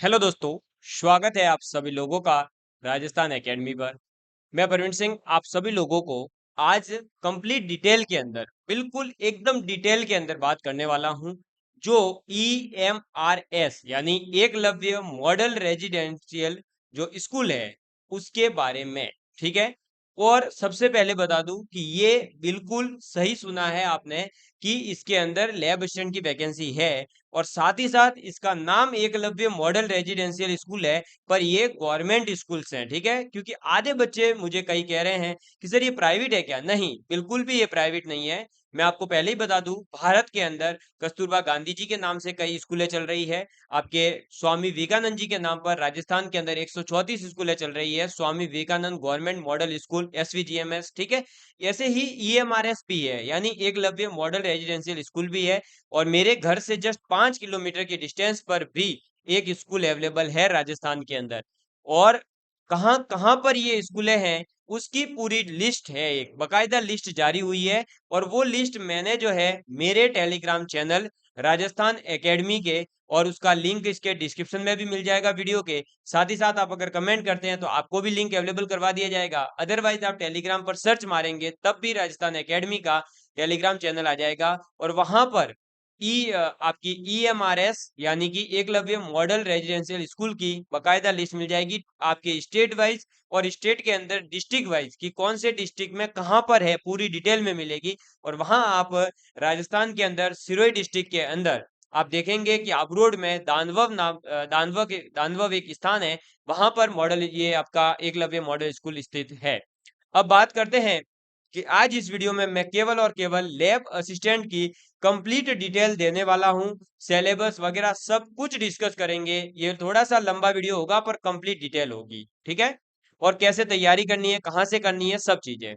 Hello दोस्तों। स्वागत है आप सभी लोगों का राजस्थान एकेडमी पर। मैं परवीन सिंह आप सभी लोगों को आज कंप्लीट डिटेल के अंदर बिल्कुल एकदम डिटेल के अंदर बात करने वाला हूं जो EMRS यानी एकलव्य मॉडल रेजिडेंशियल जो स्कूल है उसके बारे में। ठीक है। और सबसे पहले बता दूं कि ये बिल्कुल सही सुना है आपने कि इसके अंदर लैब असिस्टेंट की वैकेंसी है और साथ ही साथ इसका नाम एकलव्य मॉडल रेजिडेंशियल स्कूल है, पर ये गवर्नमेंट स्कूल्स हैं। ठीक है। क्योंकि आधे बच्चे मुझे कई कह रहे हैं कि सर ये प्राइवेट है क्या? नहीं, बिल्कुल भी ये प्राइवेट नहीं है। मैं आपको पहले ही बता दूं, भारत के अंदर कस्तूरबा गांधी जी के नाम से कई स्कूलें चल रही है। आपके स्वामी विवेकानंद जी के नाम पर राजस्थान के अंदर 134 स्कूलें चल रही है, Swami Vivekananda government model school SVGMS। ठीक है। ऐसे ही EMRS भी है यानी एकलव्य मॉडल रेजिडेंशियल स्कूल भी है। और मेरे घर से जस्ट 5 किलोमीटर की डिस्टेंस पर भी एक स्कूल अवेलेबल है राजस्थान के अंदर। और कहाँ कहाँ पर ये स्कूलें हैं उसकी पूरी लिस्ट है, एक बकायदा लिस्ट जारी हुई है। और वो लिस्ट मैंने जो है मेरे टेलीग्राम चैनल राजस्थान एकेडमी के, और उसका लिंक इसके डिस्क्रिप्शन में भी मिल जाएगा वीडियो के साथ ही साथ। आप अगर कमेंट करते हैं तो आपको भी लिंक अवेलेबल करवा दिया जाएगा। अदरवाइज आप टेलीग्राम पर सर्च मारेंगे तब भी राजस्थान एकेडमी का टेलीग्राम चैनल आ जाएगा। और वहां पर आपकी EMRS यानी कि एकलव्य मॉडल रेजिडेंशियल स्कूल की बकायदा लिस्ट मिल जाएगी आपके स्टेट वाइज, और स्टेट के अंदर डिस्ट्रिक्ट वाइज कि कौन से डिस्ट्रिक्ट में कहां पर है पूरी डिटेल में मिलेगी। और वहां आप राजस्थान के अंदर सिरोही डिस्ट्रिक्ट के अंदर आप देखेंगे कि अबरोड में दानवव एक स्थान है, वहां पर मॉडल ये आपका एकलव्य मॉडल स्कूल स्थित है। अब बात करते हैं कि आज इस वीडियो में मैं केवल और केवल लैब असिस्टेंट की कंप्लीट डिटेल देने वाला हूं। सिलेबस वगैरह सब कुछ डिस्कस करेंगे। ये थोड़ा सा लंबा वीडियो होगा पर कंप्लीट डिटेल होगी। ठीक है। और कैसे तैयारी करनी है, कहां से करनी है, सब चीजें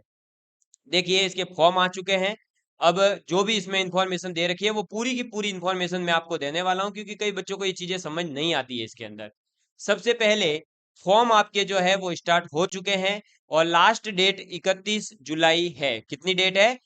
देखिए। इसके फॉर्म आ चुके हैं। अब जो भी इसमें इंफॉर्मेशन दे रखी है वो पूरी की पूरी इंफॉर्मेशन मैं आपको देने वाला हूं, क्योंकि कई बच्चों को ये चीजें समझ नहीं आती है इसके अंदर। सबसे पहले फॉर्म आपके जो है वो स्टार्ट हो चुके हैं और लास्ट डेट 31 जुलाई है। कितनी डेट है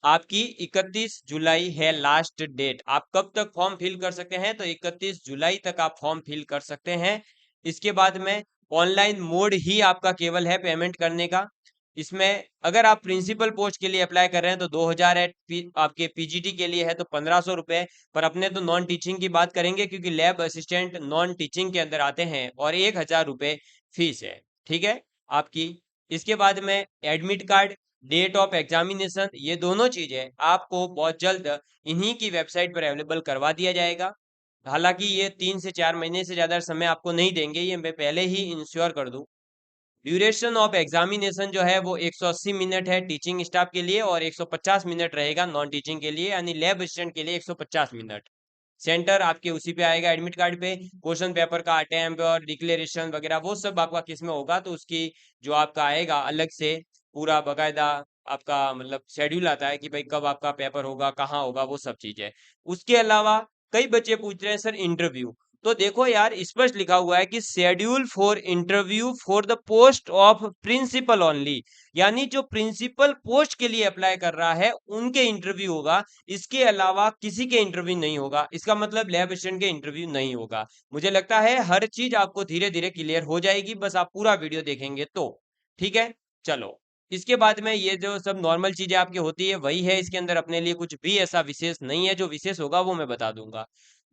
आपकी? 31 जुलाई है लास्ट डेट। आप कब तक फॉर्म फिल कर सकते हैं? तो 31 जुलाई तक आप फॉर्म फिल कर सकते हैं। इसके बाद में ऑनलाइन मोड ही आपका केवल है पेमेंट करने का। इसमें अगर आप प्रिंसिपल पोस्ट के लिए अप्लाई कर रहे हैं तो 2000 है, आपके PGT के लिए है तो 1500 रुपए। पर अपने तो नॉन टीचिंग की बात करेंगे क्योंकि लैब असिस्टेंट नॉन टीचिंग के अंदर आते हैं, और 1000 रुपए फीस है। ठीक है आपकी। इसके बाद में admit card, date of examination, ये दोनों चीजें आपको बहुत जल्द इन्हीं की वेबसाइट पर अवेलेबल करवा दिया जाएगा। हालांकि ये 3 से 4 महीने से ज्यादा समय आपको नहीं देंगे, ये मैं पहले ही इंश्योर कर दूं। ड्यूरेशन ऑफ एग्जामिनेशन जो है वो 180 मिनट है टीचिंग स्टाफ के लिए, और 150 मिनट रहेगा नॉन टीचिंग के लिए, यानी लैब असिस्टेंट के लिए 150 मिनट। सेंटर आपके उसी पे आएगा एडमिट कार्ड पे। क्वेश्चन पेपर का अटेम्प्ट और डिक्लेरेशन वगैरह वो सब आपका किस में होगा, तो उसकी जो आपका आएगा अलग से पूरा बकायदा आपका मतलब शेड्यूल आता है कि भाई कब आपका पेपर होगा, कहाँ होगा, वो सब चीजें। उसके अलावा कई बच्चे पूछ रहे हैं सर इंटरव्यू। तो देखो यार, स्पष्ट लिखा हुआ है कि schedule for interview for the post of principal only, यानी जो प्रिंसिपल पोस्ट के लिए अप्लाई कर रहा है उनके इंटरव्यू होगा। इसके अलावा किसी के इंटरव्यू नहीं होगा। इसका मतलब लैब असिस्टेंट के इंटरव्यू नहीं होगा। मुझे लगता है हर चीज आपको धीरे धीरे क्लियर हो जाएगी, बस आप पूरा वीडियो देखेंगे तो। ठीक है। चलो, इसके बाद में ये जो सब नॉर्मल चीजें आपकी होती है वही है। इसके अंदर अपने लिए कुछ भी ऐसा विशेष नहीं है। जो विशेष होगा वो मैं बता दूंगा।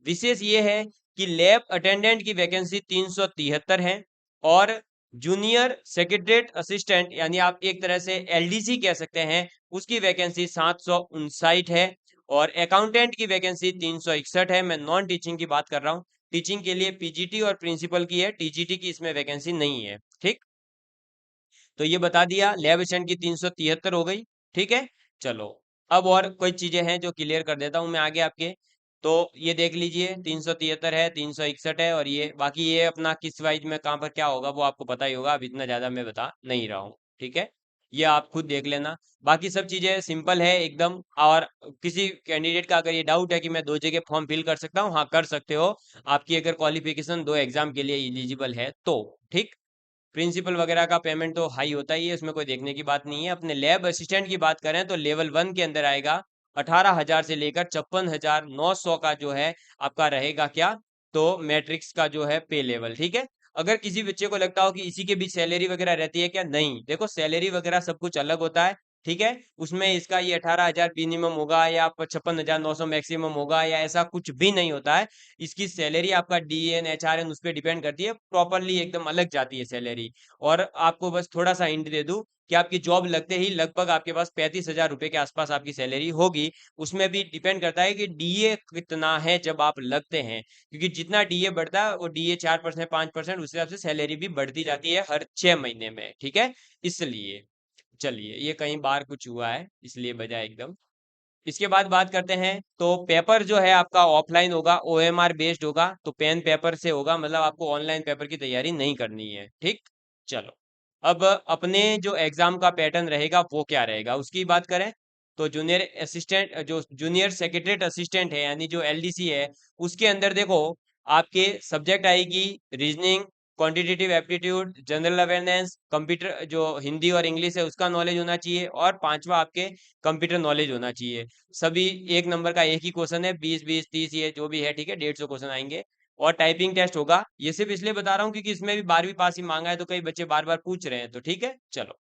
विशेष ये है कि लैब अटेंडेंट की वैकेंसी 373 है, और जूनियर सेक्रेटरीट असिस्टेंट यानी आप एक तरह से LDC कह सकते हैं, उसकी वैकेंसी 759 है। और अकाउंटेंट की वैकेंसी 361 है। मैं नॉन टीचिंग की बात कर रहा हूँ। टीचिंग के लिए PGT और प्रिंसिपल की है, TGT की इसमें वैकेंसी नहीं है। ठीक। तो ये बता दिया, लैब असिस्टेंट की 373 हो गई। ठीक है। चलो, अब और कोई चीजें हैं जो क्लियर कर देता हूं मैं आगे आपके। तो ये देख लीजिए, 373 है, 361 है, और ये बाकी ये अपना किस वाइज में कहाँ पर क्या होगा वो आपको पता ही होगा। अब इतना ज्यादा मैं बता नहीं रहा हूँ। ठीक है। ये आप खुद देख लेना। बाकी सब चीजें सिंपल है एकदम। और किसी कैंडिडेट का अगर ये डाउट है कि मैं 2 जगह फॉर्म फिल कर सकता हूँ, हाँ कर सकते हो। आपकी अगर क्वालिफिकेशन 2 एग्जाम के लिए एलिजिबल है तो। ठीक। प्रिंसिपल वगैरह का पेमेंट तो हाई होता ही है, इसमें कोई देखने की बात नहीं है। अपने लैब असिस्टेंट की बात करें तो लेवल 1 के अंदर आएगा 18,000 से लेकर 56,900 का जो है आपका रहेगा क्या, तो मैट्रिक्स का जो है पे लेवल, ठीक है। अगर किसी बच्चे को लगता हो कि इसी के बीच सैलरी वगैरह रहती है क्या, नहीं, देखो सैलरी वगैरह सब कुछ अलग होता है, ठीक है। उसमें इसका ये 18,000 मिनिमम होगा या 56,900 मैक्सिमम होगा या ऐसा कुछ भी नहीं होता है। इसकी सैलरी आपका डीएन एचआरएन उस पर डिपेंड करती है, प्रॉपरली एकदम अलग जाती है सैलरी। और आपको बस थोड़ा सा हिंट दे दूं कि आपकी जॉब लगते ही लगभग आपके पास 35,000 रुपए के आसपास आपकी सैलरी होगी। उसमें भी डिपेंड करता है कि डीए कितना है जब आप लगते हैं, क्योंकि जितना डीए बढ़ता है वो डीए 4% 5% उस हिसाब से सैलरी भी बढ़ती जाती है हर 6 महीने में, ठीक है। इसलिए चलिए, ये कहीं बाहर कुछ हुआ है इसलिए बजा एकदम। इसके बाद बात करते हैं, तो पेपर जो है आपका ऑफलाइन होगा, ओएमआर बेस्ड होगा, तो पेन पेपर से होगा, मतलब आपको ऑनलाइन पेपर की तैयारी नहीं करनी है, ठीक। चलो, अब अपने जो एग्जाम का पैटर्न रहेगा वो क्या रहेगा उसकी बात करें, तो जूनियर असिस्टेंट जो जूनियर सेक्रेटरीट असिस्टेंट है यानी जो एलडीसी है, उसके अंदर देखो आपके सब्जेक्ट आएगी reasoning, quantitative aptitude, general awareness, computer जो हिंदी और इंग्लिश है उसका नॉलेज होना चाहिए, और पांचवा आपके कंप्यूटर नॉलेज होना चाहिए। सभी एक नंबर का एक ही क्वेश्चन है, 20 20 30 ये जो भी है, ठीक है, 150 क्वेश्चन आएंगे। और टाइपिंग टेस्ट होगा, ये सिर्फ इसलिए बता रहा हूँ क्योंकि इसमें भी 12वीं पास ही मांगा है, तो कई बच्चे बार बार पूछ रहे हैं, तो ठीक है। चलो,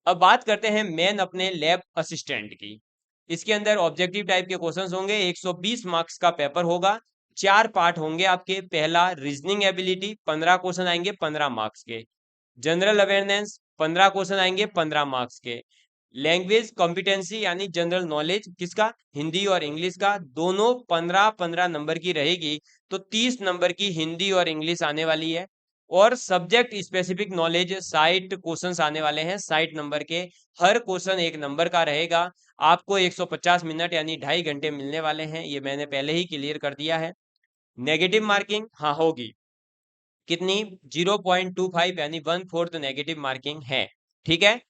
अब बात करते हैं मेन अपने लैब असिस्टेंट की। इसके अंदर ऑब्जेक्टिव टाइप के क्वेश्चंस होंगे, 120 मार्क्स का पेपर होगा, 4 पार्ट होंगे आपके। पहला रीजनिंग एबिलिटी, 15 क्वेश्चन आएंगे 15 मार्क्स के। जनरल अवेयरनेस, 15 क्वेश्चन आएंगे 15 मार्क्स के। लैंग्वेज कॉम्पिटेंसी यानी जनरल नॉलेज किसका, हिंदी और इंग्लिश का, दोनों 15 15 नंबर की रहेगी, तो 30 नंबर की हिंदी और इंग्लिश आने वाली है। और सब्जेक्ट स्पेसिफिक नॉलेज 60 क्वेश्चंस आने वाले हैं, 60 नंबर के, हर क्वेश्चन 1 नंबर का रहेगा। आपको 150 मिनट यानी 2.5 घंटे मिलने वाले हैं, ये मैंने पहले ही क्लियर कर दिया है। नेगेटिव मार्किंग हाँ होगी, कितनी, 0.25 यानी 1/4 नेगेटिव मार्किंग है, ठीक है।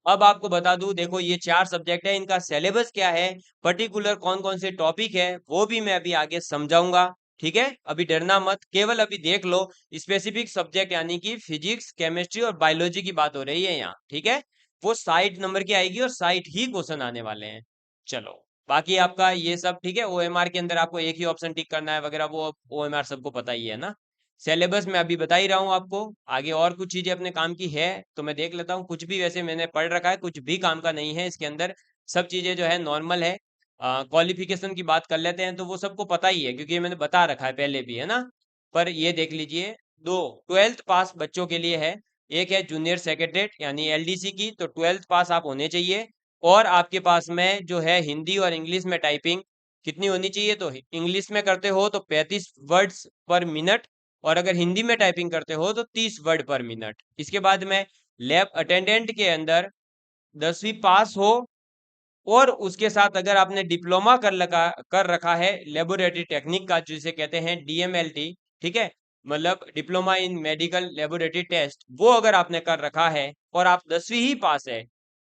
अब आपको बता दूं, देखो ये 4 सब्जेक्ट है, इनका सिलेबस क्या है, पर्टिकुलर कौन कौन से टॉपिक है, वो भी मैं अभी आगे समझाऊंगा, ठीक है। अभी डरना मत, केवल अभी देख लो। स्पेसिफिक सब्जेक्ट यानी कि फिजिक्स केमिस्ट्री और बायोलॉजी की बात हो रही है यहाँ, ठीक है। वो 60 नंबर की आएगी और 60 ही क्वेश्चन आने वाले हैं। चलो, बाकी आपका ये सब ठीक है। ओएमआर के अंदर आपको एक ही ऑप्शन टिक करना है वगैरह, वो ओएमआर सबको पता ही है ना। सिलेबस मैं अभी बता ही रहा हूँ आपको, आगे और कुछ चीजें अपने काम की है तो मैं देख लेता हूँ। कुछ भी वैसे मैंने पढ़ रखा है, कुछ भी काम का नहीं है इसके अंदर, सब चीजें जो है नॉर्मल है। क्वालिफिकेशन की बात कर लेते हैं, तो वो सबको पता ही है क्योंकि ये मैंने बता रखा है पहले भी, है ना। पर ये देख लीजिए, दो 12th पास बच्चों के लिए है, एक है जूनियर सेक्रेटरीट यानी एलडीसी की, तो 12th पास आप होने चाहिए। और आपके पास में जो है हिंदी और इंग्लिश में टाइपिंग कितनी होनी चाहिए, तो इंग्लिश में करते हो तो 35 वर्ड्स पर मिनट, और अगर हिंदी में टाइपिंग करते हो तो 30 वर्ड पर मिनट। इसके बाद में लैब अटेंडेंट के अंदर 10वीं पास हो, और उसके साथ अगर आपने डिप्लोमा कर रखा है लेबोरेटरी टेक्निक का, जिसे कहते हैं डीएमएलटी, ठीक है, मतलब diploma in medical laboratory test, वो अगर आपने कर रखा है और आप 10वीं ही पास है,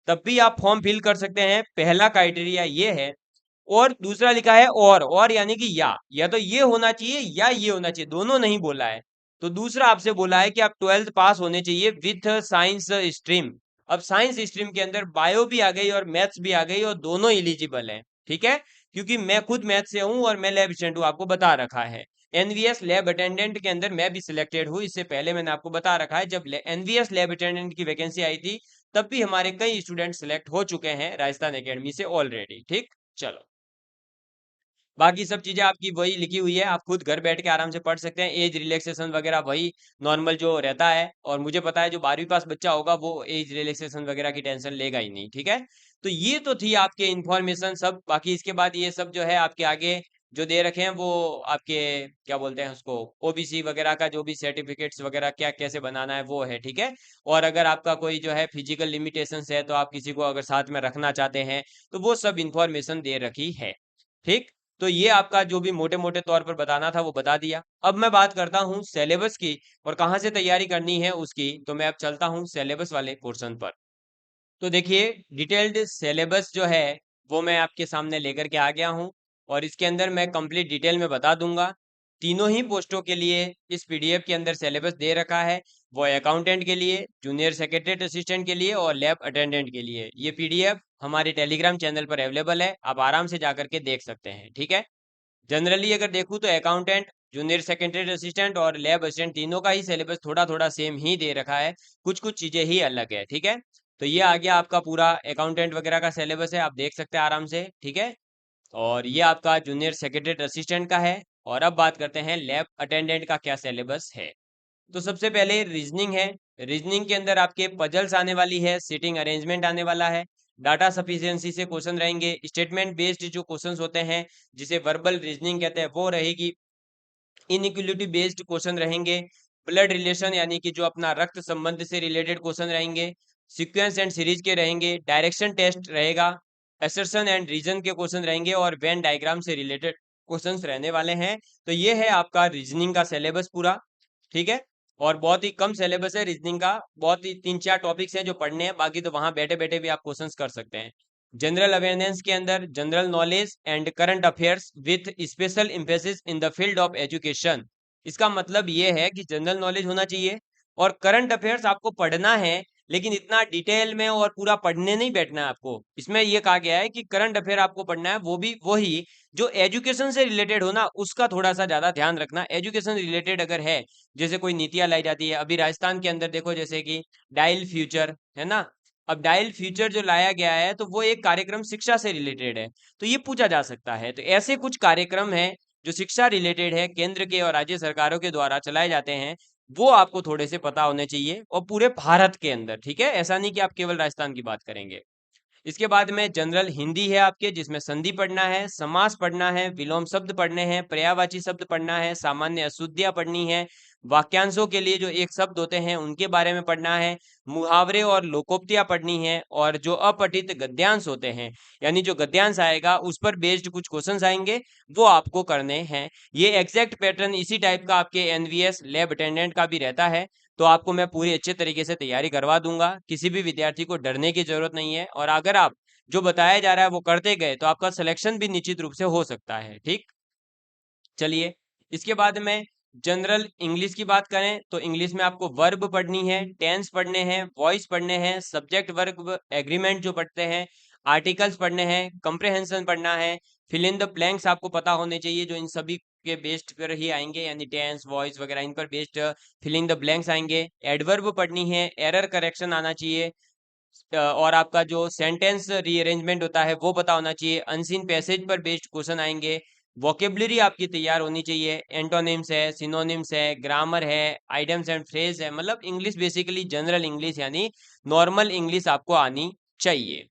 तब भी आप फॉर्म फिल कर सकते हैं। पहला क्राइटेरिया ये है। और दूसरा लिखा है और यानी कि या तो ये होना चाहिए या ये होना चाहिए, दोनों नहीं बोला है। तो दूसरा आपसे बोला है कि आप 12th पास होने चाहिए विथ साइंस स्ट्रीम। अब साइंस स्ट्रीम के अंदर बायो भी आ गई और मैथ्स भी आ गई, और दोनों एलिजिबल है, ठीक है। क्योंकि मैं खुद मैथ से हूं और मैं लैब स्टूडेंट हूं, आपको बता रखा है। एनवीएस लैब अटेंडेंट के अंदर मैं भी सिलेक्टेड हूँ, इससे पहले मैंने आपको बता रखा है, जब एनवीएस लैब अटेंडेंट की वैकेंसी आई थी तब भी हमारे कई स्टूडेंट सिलेक्ट हो चुके हैं राजस्थान एकेडमी से ऑलरेडी, ठीक। चलो, बाकी सब चीजें आपकी वही लिखी हुई है, आप खुद घर बैठ के आराम से पढ़ सकते हैं। एज रिलैक्सेशन वगैरह वही नॉर्मल जो रहता है, और मुझे पता है जो 12वीं पास बच्चा होगा वो एज रिलैक्सेशन वगैरह की टेंशन लेगा ही नहीं, ठीक है। तो ये तो थी आपके इंफॉर्मेशन सब। बाकी इसके बाद ये सब जो है आपके आगे जो दे रखे हैं, वो आपके क्या बोलते हैं उसको, ओबीसी वगैरह का जो भी सर्टिफिकेट्स वगैरह क्या कैसे बनाना है वो है, ठीक है। और अगर आपका कोई जो है फिजिकल लिमिटेशंस है, तो आप किसी को अगर साथ में रखना चाहते हैं, तो वो सब इंफॉर्मेशन दे रखी है, ठीक। तो ये आपका जो भी मोटे मोटे तौर पर बताना था वो बता दिया। अब मैं बात करता हूँ सिलेबस की और कहाँ से तैयारी करनी है उसकी, तो मैं अब चलता हूँ सिलेबस वाले पोर्शन पर। तो देखिए, डिटेल्ड सिलेबस जो है वो मैं आपके सामने लेकर के आ गया हूँ, और इसके अंदर मैं कंप्लीट डिटेल में बता दूंगा। तीनों ही पोस्टों के लिए इस पीडीएफ के अंदर सिलेबस दे रखा है, वो अकाउंटेंट के लिए, जूनियर सेक्रेटरीट असिस्टेंट के लिए और लैब अटेंडेंट के लिए। ये पीडीएफ हमारे टेलीग्राम चैनल पर अवेलेबल है, आप आराम से जाकर के देख सकते हैं, ठीक है। जनरली अगर देखूँ तो अकाउंटेंट जूनियर सेकेंडरी असिस्टेंट और लैब असिस्टेंट तीनों का ही सिलेबस थोड़ा थोड़ा सेम ही दे रखा है, कुछ कुछ चीजें ही अलग है। ठीक है, तो ये आ गया आपका पूरा अकाउंटेंट वगैरह का सिलेबस है, आप देख सकते हैं आराम से। ठीक है, और ये आपका जूनियर सेक्रेटरी असिस्टेंट का है। और अब बात करते हैं लैब अटेंडेंट का क्या सिलेबस है। तो सबसे पहले रीजनिंग है। रीजनिंग के अंदर आपके पजल्स आने वाली है, सीटिंग अरेंजमेंट आने वाला है, डाटा सफिशिएंसी से क्वेश्चन रहेंगे, स्टेटमेंट बेस्ड जो क्वेश्चंस होते हैं जिसे वर्बल रीजनिंग कहते हैं वो रहेगी, इनइक्वलिटी बेस्ड क्वेश्चन रहेंगे, ब्लड रिलेशन यानी कि जो अपना रक्त संबंध से रिलेटेड क्वेश्चन रहेंगे, सीक्वेंस एंड सीरीज के रहेंगे, डायरेक्शन टेस्ट रहेगा, असर्शन एंड रीजन के क्वेश्चन रहेंगे और वेन डायग्राम से रिलेटेड क्वेश्चंस रहने वाले हैं। तो ये है आपका रीजनिंग का सिलेबस पूरा। ठीक है, और बहुत ही कम सिलेबस है रीजनिंग का, बहुत ही 3-4 टॉपिक्स हैं जो पढ़ने हैं, बाकी तो वहां बैठे बैठे भी आप क्वेश्चंस कर सकते हैं। जनरल अवेयरनेस के अंदर general knowledge and current affairs with special emphasis in the field of education. इसका मतलब ये है कि जनरल नॉलेज होना चाहिए और करंट अफेयर्स आपको पढ़ना है, लेकिन इतना डिटेल में और पूरा पढ़ने नहीं बैठना है आपको। इसमें ये कहा गया है कि करंट अफेयर आपको पढ़ना है, वो भी वही जो एजुकेशन से रिलेटेड हो ना, उसका थोड़ा सा ज्यादा ध्यान रखना। एजुकेशन रिलेटेड अगर है, जैसे कोई नीतियां लाई जाती है, अभी राजस्थान के अंदर देखो जैसे कि डायल फ्यूचर है ना, अब डायल फ्यूचर जो लाया गया है तो वो एक कार्यक्रम शिक्षा से रिलेटेड है, तो ये पूछा जा सकता है। तो ऐसे कुछ कार्यक्रम है जो शिक्षा रिलेटेड है, केंद्र के और राज्य सरकारों के द्वारा चलाए जाते हैं, वो आपको थोड़े से पता होने चाहिए, और पूरे भारत के अंदर। ठीक है, ऐसा नहीं कि आप केवल राजस्थान की बात करेंगे। इसके बाद में जनरल हिंदी है आपके, जिसमें संधि पढ़ना है, समास पढ़ना है, विलोम शब्द पढ़ने हैं, पर्यायवाची शब्द पढ़ना है, सामान्य अशुद्धियां पढ़नी है, वाक्यांशों के लिए जो एक शब्द होते हैं उनके बारे में पढ़ना है, मुहावरे और लोकोक्तियां पढ़नी है, और जो अपठित गद्यांश होते हैं यानी जो गद्यांश आएगा उस पर बेस्ड कुछ क्वेश्चंस आएंगे, वो आपको करने हैं। ये एग्जैक्ट पैटर्न इसी टाइप का आपके एनवीएस लैब अटेंडेंट का भी रहता है, तो आपको मैं पूरी अच्छे तरीके से तैयारी करवा दूंगा, किसी भी विद्यार्थी को डरने की जरूरत नहीं है। और अगर आप जो बताया जा रहा है वो करते गए तो आपका सिलेक्शन भी निश्चित रूप से हो सकता है। ठीक, चलिए, इसके बाद में जनरल इंग्लिश की बात करें तो इंग्लिश में आपको वर्ब पढ़नी है, टेंस पढ़ने हैं, वॉइस पढ़ने हैं, सब्जेक्ट वर्ब एग्रीमेंट जो पढ़ते हैं, आर्टिकल्स पढ़ने हैं, कंप्रहेंशन पढ़ना है, फिल इन द ब्लैंक्स आपको पता होने चाहिए जो इन सभी के बेस्ड पर ही आएंगे, यानी टेंस वॉइस वगैरह इन पर बेस्ड फिलिंग द ब्लैंक्स आएंगे, एडवर्ब पढ़नी है, एरर करेक्शन आना चाहिए, और आपका जो सेंटेंस रीअरेंजमेंट होता है वो पता होना चाहिए, अनसीन पैसेज पर बेस्ड क्वेश्चन आएंगे, वोकेबलरी आपकी तैयार होनी चाहिए, एंटोनिम्स है, सिनोनिम्स है, ग्रामर है, आइडम्स एंड फ्रेज है, मतलब इंग्लिश बेसिकली जनरल इंग्लिश यानी नॉर्मल इंग्लिश आपको आनी चाहिए।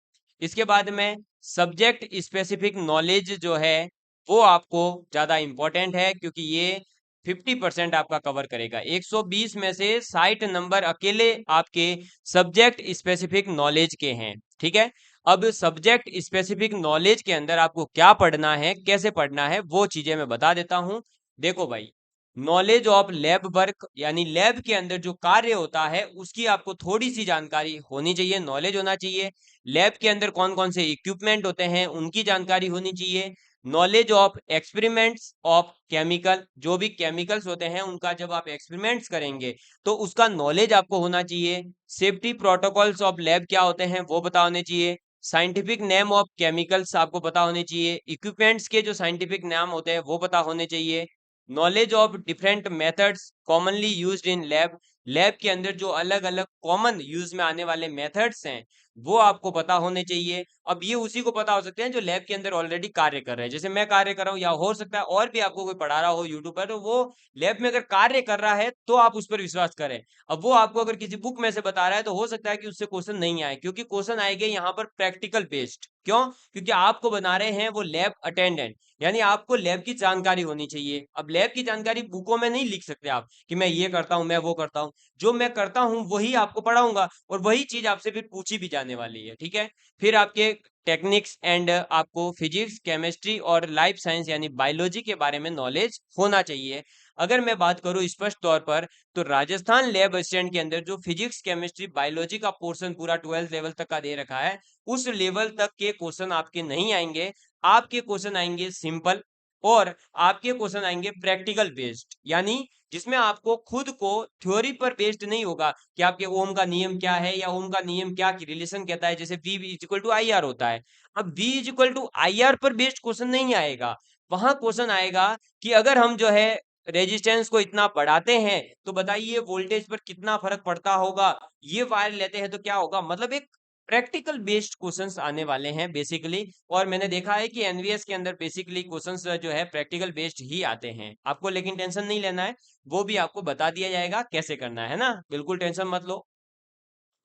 इसके बाद में सब्जेक्ट स्पेसिफिक नॉलेज जो है वो आपको ज्यादा इंपॉर्टेंट है, क्योंकि ये 50% आपका कवर करेगा। 120 में से 60 नंबर अकेले आपके सब्जेक्ट स्पेसिफिक नॉलेज के हैं। ठीक है, अब सब्जेक्ट स्पेसिफिक नॉलेज के अंदर आपको क्या पढ़ना है, कैसे पढ़ना है, वो चीजें मैं बता देता हूं। देखो भाई, नॉलेज ऑफ लैब वर्क यानी लैब के अंदर जो कार्य होता है उसकी आपको थोड़ी सी जानकारी होनी चाहिए, नॉलेज होना चाहिए। लैब के अंदर कौन कौन से इक्विपमेंट होते हैं उनकी जानकारी होनी चाहिए। Knowledge of experiments of chemical, जो भी केमिकल्स होते हैं उनका जब आप एक्सपेरिमेंट्स करेंगे तो उसका नॉलेज आपको होना चाहिए। सेफ्टी प्रोटोकॉल्स ऑफ लैब क्या होते हैं वो पता होने चाहिए। साइंटिफिक नेम ऑफ केमिकल्स आपको पता होने चाहिए। इक्विपमेंट्स के जो साइंटिफिक नाम होते हैं वो पता होने चाहिए। Knowledge of different methods commonly used in lab, lab के अंदर जो अलग अलग कॉमन यूज में आने वाले मेथड्स हैं वो आपको पता होने चाहिए। अब ये उसी को पता हो सकते हैं जो लैब के अंदर ऑलरेडी कार्य कर रहे हैं, जैसे मैं कार्य कर रहा हूँ, या हो सकता है और भी आपको कोई पढ़ा रहा हो यूट्यूब पर, तो वो लैब में अगर कार्य कर रहा है तो आप उस पर विश्वास करें। अब वो आपको अगर किसी बुक में से बता रहा है तो हो सकता है कि उससे क्वेश्चन नहीं आए, क्योंकि क्वेश्चन आएंगे यहाँ पर प्रैक्टिकल बेस्ड। क्यों? क्योंकि आपको बना रहे हैं वो लैब अटेंडेंट, यानी आपको लैब की जानकारी होनी चाहिए। अब लैब की जानकारी बुकों में नहीं लिख सकते आप कि मैं ये करता हूँ, मैं वो करता हूँ। जो मैं करता हूँ वही आपको पढ़ाऊंगा, और वही चीज आपसे फिर पूछी भी जाने वाली है। ठीक है, फिर आपके टेक्निक्स एंड आपको फिजिक्स केमिस्ट्री और लाइफ साइंस यानी बायोलॉजी के बारे में नॉलेज होना चाहिए। अगर मैं बात करूं स्पष्ट तौर पर, तो राजस्थान लैब असिस्टेंट के अंदर जो फिजिक्स केमिस्ट्री बायोलॉजी का पोर्शन पूरा 12th लेवल तक का दे रखा है, उस लेवल तक के क्वेश्चन आपके नहीं आएंगे। आपके क्वेश्चन आएंगे सिंपल, और आपके क्वेश्चन आएंगे प्रैक्टिकल बेस्ड, यानी जिसमें आपको खुद को थ्योरी पर बेस्ड नहीं होगा कि आपके ओम का नियम क्या है या ओम का नियम क्या की रिलेशन कहता है, जैसे V is equal to I R होता है। अब V is equal to I R पर बेस्ड क्वेश्चन नहीं आएगा, वहां क्वेश्चन आएगा कि अगर हम जो है रेजिस्टेंस को इतना बढ़ाते हैं तो बताइए वोल्टेज पर कितना फर्क पड़ता होगा। ये वायर लेते हैं तो क्या होगा, मतलब एक प्रैक्टिकल बेस्ड क्वेश्चंस आने वाले हैं बेसिकली। और मैंने देखा है कि एनवीएस के अंदर बेसिकली क्वेश्चंस जो है प्रैक्टिकल बेस्ड ही आते हैं आपको, लेकिन टेंशन नहीं लेना है, वो भी आपको बता दिया जाएगा कैसे करना है ना, बिल्कुल टेंशन मत लो।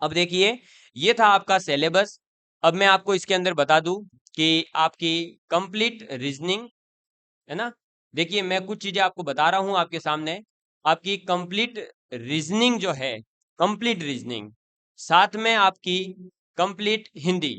अब देखिए, ये था आपका सिलेबस। अब मैं आपको इसके अंदर बता दूं कि आपकी कंप्लीट रीजनिंग है ना। देखिए मैं कुछ चीजें आपको बता रहा हूं आपके सामने। आपकी कंप्लीट रीजनिंग जो है, कंप्लीट रीजनिंग, साथ में आपकी कंप्लीट हिंदी,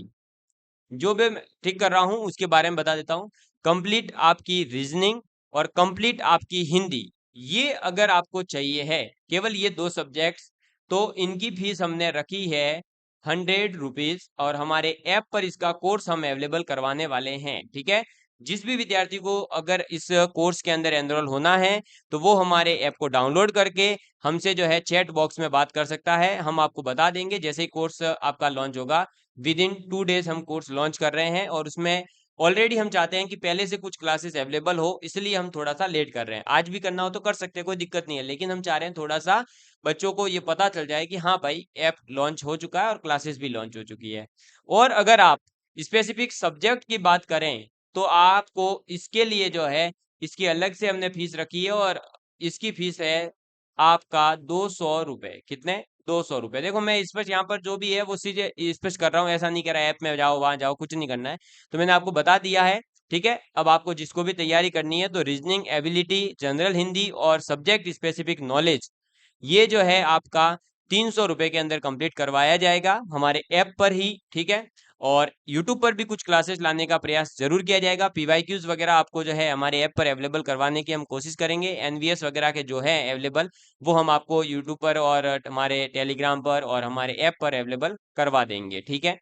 जो भी मैं ठीक कर रहा हूं उसके बारे में बता देता हूं। कंप्लीट आपकी रीजनिंग और कंप्लीट आपकी हिंदी, ये अगर आपको चाहिए है, केवल ये दो सब्जेक्ट्स, तो इनकी फीस हमने रखी है 100 रुपीज, और हमारे ऐप पर इसका कोर्स हम अवेलेबल करवाने वाले हैं। ठीक है, जिस भी विद्यार्थी को अगर इस कोर्स के अंदर एनरोल होना है तो वो हमारे ऐप को डाउनलोड करके हमसे जो है चैट बॉक्स में बात कर सकता है। हम आपको बता देंगे जैसे ही कोर्स आपका लॉन्च होगा। विद इन 2 डेज हम कोर्स लॉन्च कर रहे हैं, और उसमें ऑलरेडी हम चाहते हैं कि पहले से कुछ क्लासेस अवेलेबल हो, इसलिए हम थोड़ा सा लेट कर रहे हैं। आज भी करना हो तो कर सकते हैं, कोई दिक्कत नहीं है, लेकिन हम चाह रहे हैं थोड़ा सा बच्चों को ये पता चल जाए कि हाँ भाई ऐप लॉन्च हो चुका है और क्लासेस भी लॉन्च हो चुकी है। और अगर आप स्पेसिफिक सब्जेक्ट की बात करें तो आपको इसके लिए जो है, इसकी अलग से हमने फीस रखी है, और इसकी फीस है आपका 200 रुपए। कितने? 200 रुपए। देखो मैं स्पष्ट यहाँ पर जो भी है वो चीजें स्पष्ट कर रहा हूँ, ऐसा नहीं कह रहा ऐप में जाओ वहां जाओ, कुछ नहीं करना है। तो मैंने आपको बता दिया है। ठीक है, अब आपको जिसको भी तैयारी करनी है तो रीजनिंग एबिलिटी, जनरल हिंदी और सब्जेक्ट स्पेसिफिक नॉलेज, ये जो है आपका 300 रुपए के अंदर कंप्लीट करवाया जाएगा हमारे ऐप पर ही। ठीक है, और यूट्यूब पर भी कुछ क्लासेस लाने का प्रयास जरूर किया जाएगा। पीवाईक्यूज वगैरह आपको जो है हमारे ऐप पर अवेलेबल करवाने की हम कोशिश करेंगे। एनवीएस वगैरह के जो है अवेलेबल, वो हम आपको यूट्यूब पर और हमारे टेलीग्राम पर और हमारे ऐप पर अवेलेबल करवा देंगे। ठीक है,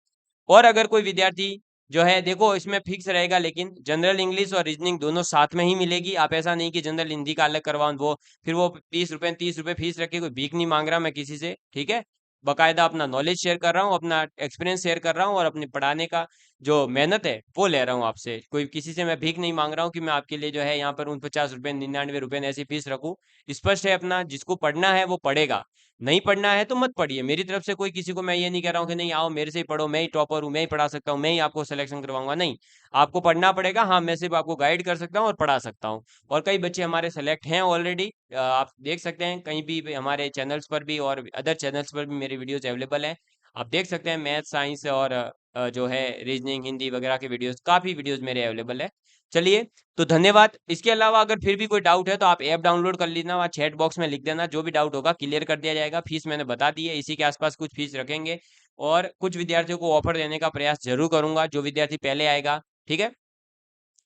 और अगर कोई विद्यार्थी जो है, देखो इसमें फिक्स रहेगा, लेकिन जनरल इंग्लिश और रीजनिंग दोनों साथ में ही मिलेगी। आप ऐसा नहीं कि जनरल हिंदी का अलग करवाओ, वो फिर वो 30 रुपए फीस रख के कोई भीख नहीं मांग रहा मैं किसी से। ठीक है, बकायदा अपना नॉलेज शेयर कर रहा हूँ, अपना एक्सपीरियंस शेयर कर रहा हूँ, और अपने पढ़ाने का जो मेहनत है वो ले रहा हूँ आपसे। कोई किसी से मैं भीख नहीं मांग रहा हूँ कि मैं आपके लिए जो है यहाँ पर 49 रुपए 99 रुपए ऐसी फीस रखूँ। स्पष्ट है अपना, जिसको पढ़ना है वो पढ़ेगा, नहीं पढ़ना है तो मत पढ़िए। मेरी तरफ से कोई किसी को मैं ये नहीं कह रहा हूँ कि नहीं आओ मेरे से ही पढ़ो, मैं ही टॉपर हूँ, मैं ही पढ़ा सकता हूँ, मैं ही आपको सिलेक्शन करवाऊंगा, नहीं। आपको पढ़ना पड़ेगा, हाँ मैं सिर्फ आपको गाइड कर सकता हूँ और पढ़ा सकता हूँ। और कई बच्चे हमारे सेलेक्ट हैं ऑलरेडी, आप देख सकते हैं कहीं भी हमारे चैनल्स पर भी और अदर चैनल्स पर भी मेरे वीडियोस अवेलेबल हैं। आप देख सकते हैं मैथ, साइंस और जो है रीजनिंग, हिंदी वगैरह के वीडियोस, काफ़ी वीडियोस मेरे अवेलेबल है। चलिए, तो धन्यवाद। इसके अलावा अगर फिर भी कोई डाउट है तो आप ऐप डाउनलोड कर लेना, वहाँ चैट बॉक्स में लिख देना, जो भी डाउट होगा क्लियर कर दिया जाएगा। फीस मैंने बता दी है, इसी के आसपास कुछ फीस रखेंगे, और कुछ विद्यार्थियों को ऑफर देने का प्रयास जरूर करूंगा, जो विद्यार्थी पहले आएगा। ठीक है,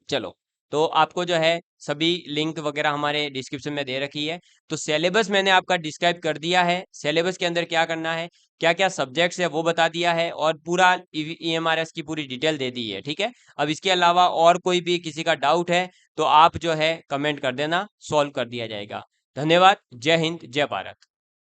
चलो, तो आपको जो है सभी लिंक वगैरह हमारे डिस्क्रिप्शन में दे रखी है। तो सिलेबस मैंने आपका डिस्क्राइब कर दिया है, सिलेबस के अंदर क्या करना है, क्या क्या सब्जेक्ट्स है वो बता दिया है, और पूरा ईएमआरएस की पूरी डिटेल दे दी है। ठीक है, अब इसके अलावा और कोई भी किसी का डाउट है तो आप जो है कमेंट कर देना, सॉल्व कर दिया जाएगा। धन्यवाद। जय हिंद, जय भारत।